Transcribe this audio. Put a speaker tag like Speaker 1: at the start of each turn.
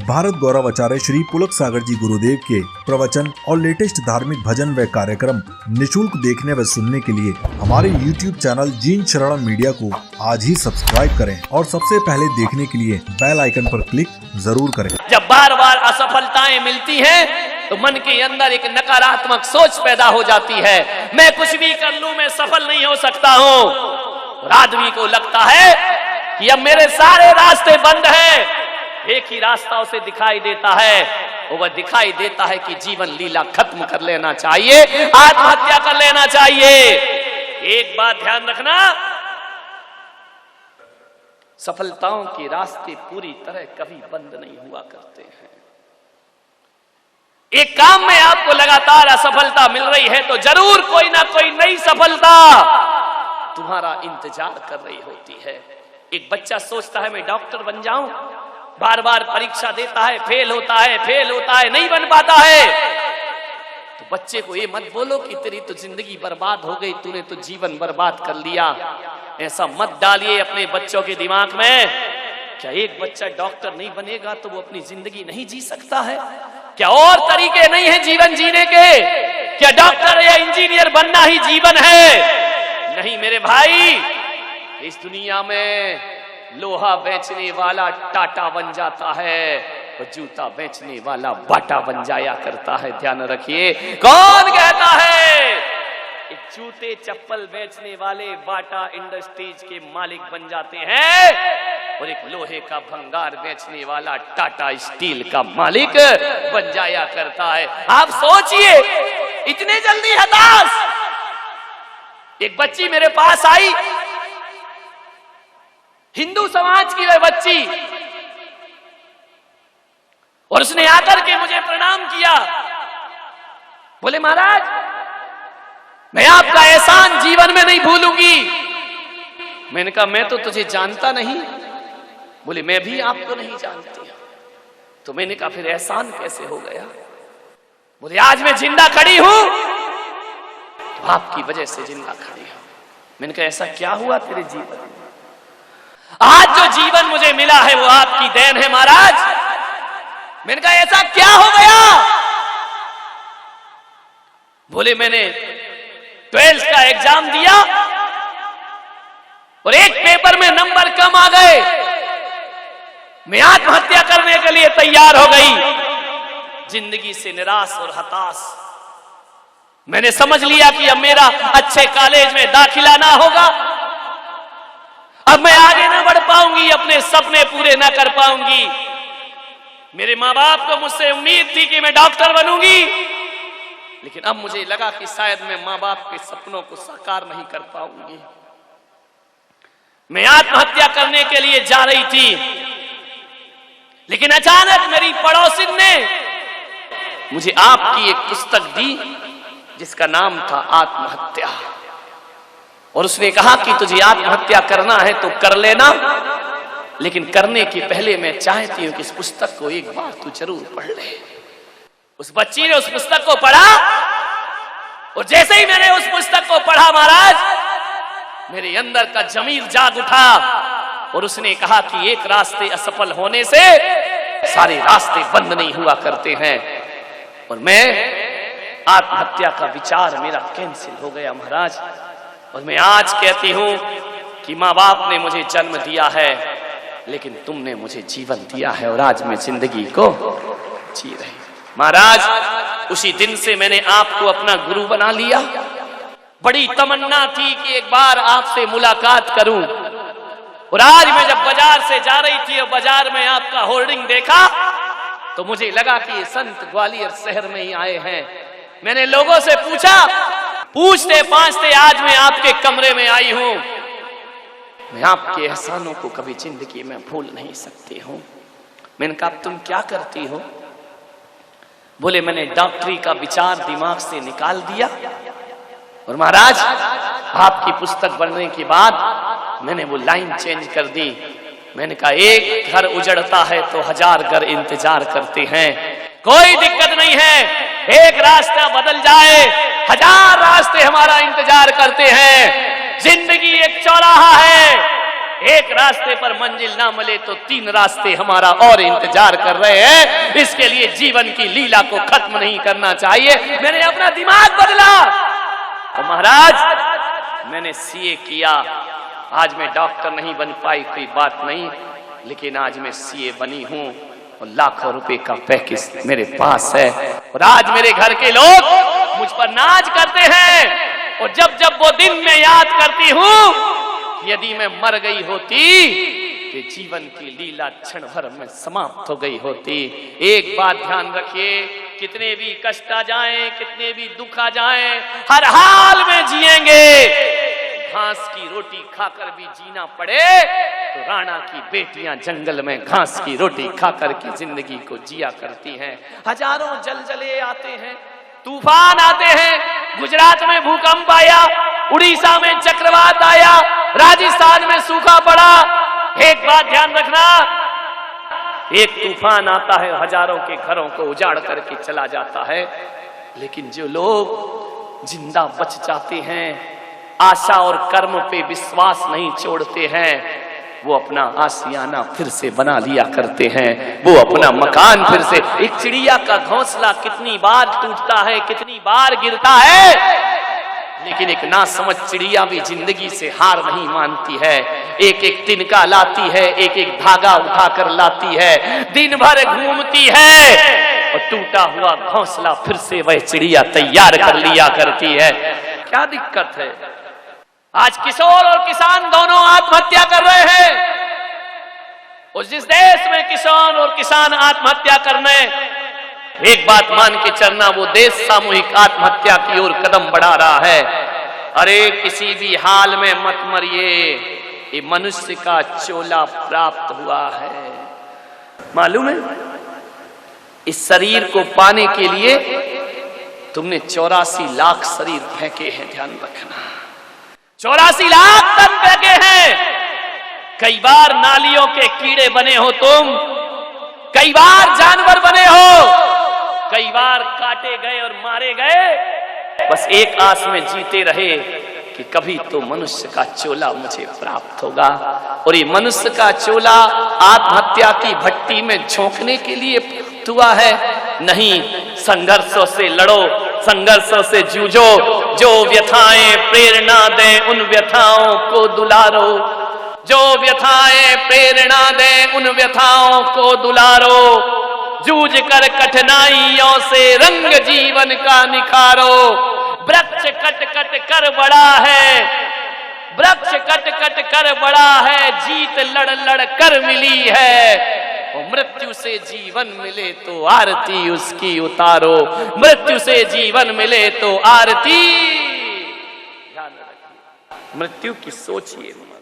Speaker 1: भारत गौरव आचार्य श्री पुलक सागर जी गुरुदेव के प्रवचन और लेटेस्ट धार्मिक भजन व कार्यक्रम निशुल्क देखने व सुनने के लिए हमारे YouTube चैनल जीन शरण मीडिया को आज ही सब्सक्राइब करें और सबसे पहले देखने के लिए बेल आइकन पर क्लिक जरूर करें।
Speaker 2: जब बार बार असफलताएं मिलती हैं तो मन के अंदर एक नकारात्मक सोच पैदा हो जाती है, मैं कुछ भी कर लूं मैं सफल नहीं हो सकता हूँ। और आदमी को लगता है कि अब मेरे सारे रास्ते बंद हैं, एक ही रास्ता उसे दिखाई देता है, वह दिखाई देता है कि जीवन लीला खत्म कर लेना चाहिए, आत्महत्या कर लेना चाहिए। एक बात ध्यान रखना, सफलताओं के रास्ते पूरी तरह कभी बंद नहीं हुआ करते हैं। एक काम में आपको लगातार असफलता मिल रही है तो जरूर कोई ना कोई नई सफलता तुम्हारा इंतजार कर रही होती है। एक बच्चा सोचता है मैं डॉक्टर बन जाऊं, बार बार परीक्षा देता है, फेल होता है, नहीं बन पाता है। तो बच्चे को ये मत बोलो कि तेरी तो जिंदगी बर्बाद हो गई, तूने तो जीवन बर्बाद कर लिया। ऐसा मत डालिए अपने बच्चों के दिमाग में। क्या एक बच्चा डॉक्टर नहीं बनेगा तो वो अपनी जिंदगी नहीं जी सकता है? क्या और तरीके नहीं है जीवन जीने के? क्या डॉक्टर या इंजीनियर बनना ही जीवन है? नहीं मेरे भाई, इस दुनिया में लोहा बेचने वाला टाटा बन जाता है और जूता बेचने वाला बाटा बन जाया करता है। ध्यान रखिए, कौन कहता है एक जूते चप्पल बेचने वाले बाटा इंडस्ट्रीज के मालिक बन जाते हैं और एक लोहे का भंगार बेचने वाला टाटा स्टील का मालिक बन जाया करता है। आप सोचिए, इतने जल्दी हताश। एक बच्ची मेरे पास आई, हिंदू समाज की वह बच्ची, और उसने आकर के मुझे प्रणाम किया। बोले महाराज, मैं आपका एहसान जीवन में नहीं भूलूंगी। मैंने कहा मैं तो तुझे जानता नहीं। बोले मैं भी आपको नहीं जानती। तो मैंने कहा फिर एहसान कैसे हो गया? बोले आज मैं जिंदा खड़ी हूं तो आपकी वजह से जिंदा खड़ी हूं। मैंने कहा ऐसा क्या हुआ तेरे जीवन में? आज जो जीवन मुझे मिला है वो आपकी देन है महाराज। मैंने कहा ऐसा क्या हो गया? बोले मैंने 12th का एग्जाम दिया और एक पेपर में नंबर कम आ गए, मैं आत्महत्या करने के लिए तैयार हो गई। जिंदगी से निराश और हताश, मैंने समझ लिया कि अब मेरा अच्छे कॉलेज में दाखिला ना होगा, अब मैं आगे ना बढ़ पाऊंगी, अपने सपने पूरे ना कर पाऊंगी। मेरे माँ बाप को मुझसे उम्मीद थी कि मैं डॉक्टर बनूंगी, लेकिन अब मुझे लगा कि शायद मैं माँ बाप के सपनों को साकार नहीं कर पाऊंगी। मैं आत्महत्या करने के लिए जा रही थी, लेकिन अचानक मेरी पड़ोसिन ने मुझे आपकी एक पुस्तक दी जिसका नाम था आत्महत्या, और उसने कहा कि तुझे आत्महत्या करना है तो कर लेना, लेकिन करने के पहले मैं चाहती हूं कि इस पुस्तक को एक बार तू जरूर पढ़ ले। उस बच्ची ने उस पुस्तक को पढ़ा, और जैसे ही मैंने उस पुस्तक को पढ़ा महाराज, मेरे अंदर का जमीर जाग उठा और उसने कहा कि एक रास्ते असफल होने से सारे रास्ते बंद नहीं हुआ करते हैं। और मैं आत्महत्या का विचार मेरा कैंसिल हो गया महाराज। और मैं आज कहती हूं कि माँ बाप ने मुझे जन्म दिया है, लेकिन तुमने मुझे जीवन दिया है और आज मैं जिंदगी को जी रही। महाराज उसी दिन से मैंने आपको अपना गुरु बना लिया। बड़ी तमन्ना थी कि एक बार आपसे मुलाकात करूं, और आज मैं जब बाजार से जा रही थी और बाजार में आपका होर्डिंग देखा तो मुझे लगा कि ये संत ग्वालियर शहर में ही आए हैं। मैंने लोगों से पूछा, पूछते पाछते आज मैं आपके कमरे में आई हूं। मैं आपके एहसानों को कभी जिंदगी में भूल नहीं सकती हूं। मैंने कहा तुम क्या करती हो? बोले मैंने डॉक्टरी का विचार दिमाग से निकाल दिया, और महाराज आपकी पुस्तक पढ़ने के बाद मैंने वो लाइन चेंज कर दी। मैंने कहा एक घर उजड़ता है तो 1000 घर इंतजार करते हैं। कोई दिक्कत नहीं है, एक रास्ता बदल जाए 1000 रास्ते हमारा इंतजार करते हैं। जिंदगी एक चौराहा है, एक रास्ते पर मंजिल ना मिले तो 3 रास्ते हमारा और इंतजार कर रहे हैं। इसके लिए जीवन की लीला को खत्म नहीं करना चाहिए। मैंने अपना दिमाग बदला तो महाराज मैंने सीए किया। आज मैं डॉक्टर नहीं बन पाई, कोई बात नहीं, लेकिन आज मैं सीए बनी हूं और लाखों रुपए का पैकेज मेरे पास है। और आज मेरे घर के लोग मुझ पर नाज करते हैं। और जब जब वो दिन मैं याद करती हूं, यदि मैं मर गई होती तो जीवन की लीला क्षण भर में समाप्त हो गई होती। एक बात ध्यान रखिए, कितने भी कष्ट आ जाएं, कितने भी दुख आ जाएं, हर हाल में जिएंगे। घास की रोटी खाकर भी जीना पड़े तो राणा की बेटियां जंगल में घास की रोटी खाकर की जिंदगी को जिया करती हैं। हजारों जलजले आते हैं, तूफान आते हैं। गुजरात में भूकंप आया, उड़ीसा में चक्रवात आया, राजस्थान में सूखा पड़ा। एक बात ध्यान रखना, एक तूफान आता है, हजारों के घरों को उजाड़ करके चला जाता है, लेकिन जो लोग जिंदा बच जाते हैं, आशा और कर्म पे विश्वास नहीं छोड़ते हैं, वो अपना आशियाना फिर से बना लिया करते हैं, वो अपना मकान फिर से। एक चिड़िया का घोंसला कितनी बार टूटता है, कितनी बार गिरता है, लेकिन एक नासमझ चिड़िया भी जिंदगी से हार नहीं मानती है। एक एक तिनका लाती है, एक एक धागा उठाकर लाती है, दिन भर घूमती है और टूटा हुआ घोंसला फिर से वह चिड़िया तैयार कर लिया करती है। क्या दिक्कत है? आज किशोर और किसान दोनों आत्महत्या कर रहे हैं। और जिस देश में किसान और किसान आत्महत्या करने, एक बात मान के चलना, वो देश सामूहिक आत्महत्या की ओर कदम बढ़ा रहा है। अरे किसी भी हाल में मत मरिए, ये मनुष्य का चोला प्राप्त हुआ है। मालूम है, इस शरीर को पाने के लिए तुमने 84 लाख शरीर फेंके हैं। ध्यान रखना, 84 लाख टन फेंके हैं। कई बार नालियों के कीड़े बने हो तुम, कई बार जानवर बने हो, कई बार काटे गए और मारे गए। बस एक आस में जीते रहे कि कभी तो मनुष्य का चोला मुझे प्राप्त होगा। और ये मनुष्य का चोला आत्महत्या की भट्टी में झोंकने के लिए हुआ है? नहीं, संघर्षों से लड़ो, संघर्षों से जूझो। जो व्यथाएं प्रेरणा दें उन व्यथाओं को दुलारो, जो व्यथाएं प्रेरणा दें उन व्यथाओं को दुलारो। जूझ कर कठिनाइयों से रंग जीवन का निखारो। वृक्ष कट कट कर बड़ा है, वृक्ष कट कट कर बड़ा है, जीत लड़ लड़ कर मिली है। मृत्यु से जीवन मिले तो आरती उसकी उतारो, मृत्यु से जीवन मिले तो आरती। ध्यान रखिए, मृत्यु की सोचिए मत।